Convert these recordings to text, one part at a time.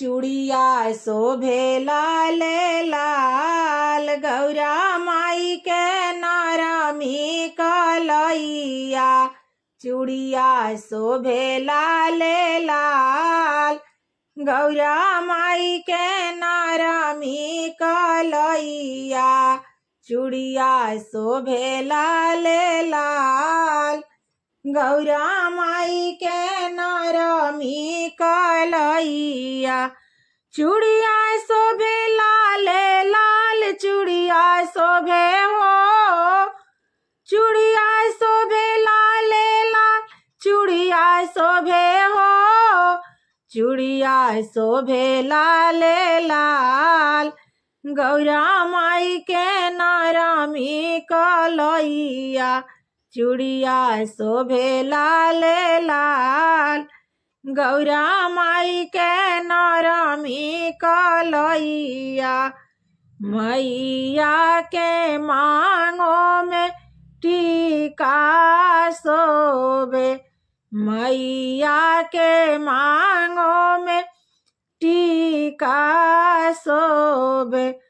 चूड़िया शोभे लाल लाल गौरा माई के नरमी कलैया। चूड़िया शोभे लाल लाल गौरा माई के नरमी कलैया। चूड़िया शोभे लाल लाल गौरा माई के नरमी कलैया। चूड़िया शोभे लाल लाल चूड़िया शोभे हो। चूड़िया शोभे लाल लाल चूड़िया शोभे हो। चूड़िया शोभे लाल लाल गौरा माई के नरमी कलैया। चूड़िया शोभे लाल लाल गौरा माई के नरमी कलैया। मैया के मांगों में टीका शोभे। मैया के मांगों में टीका शोभे।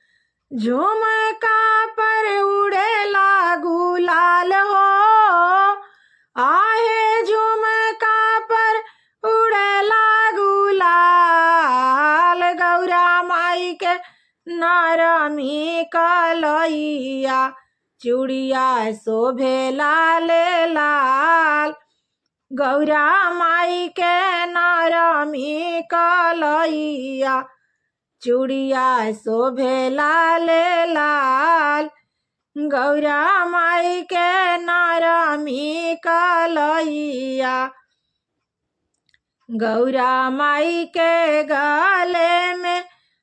झुमका पर उड़ेला गुलाल हो। आहे झुमका पर उड़ेला गुलाल गौरा माई के नरमी कलैया। चूड़िया शोभे लाल लाल गौरा माई के नरमी कलैया। चूड़िया शोभे लाल लाल गौरा माई के नरमी कलैया। गौरा माई के गले में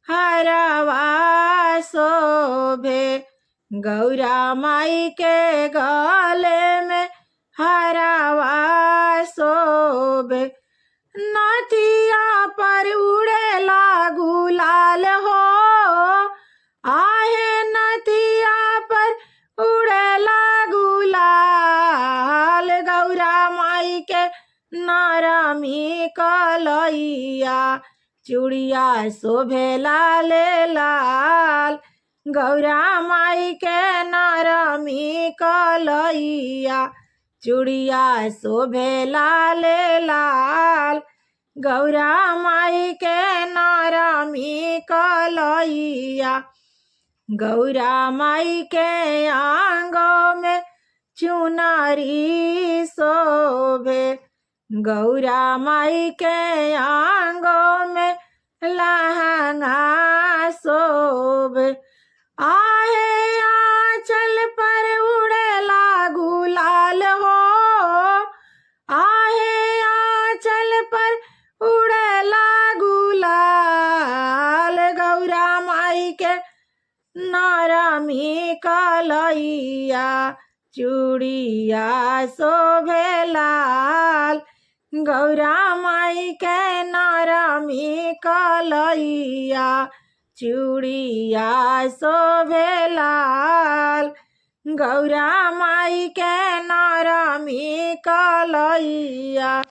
हरवा शोभे। गौरा माई के गले में हरवा शोभे। नथिया पर उड़ेला गुलाल हो। आहे नथिया पर उड़ेला गुलाल गौरा माई के नरमी कलैया। चूड़िया शोभे लाल लाल गौरा माई के नरमी कलैया। चूड़िया शोभे लाल लाल गौरा माई के नरमी कलैया। गौरा माई के आंगों में चुनरी शोभे। गौरा माई के आंगों में लहंगा शोभे। आहे आंचल पर उड़ेला गुलाल हो। आहे आंचल पर उड़ेला गुलाल गौरा माई के नरमी कलैया। चूड़िया शोभे लाल गौरा माई के नरमी कलैया। चूड़िया शोभे लाल गौरा माई के नरमी कलैया।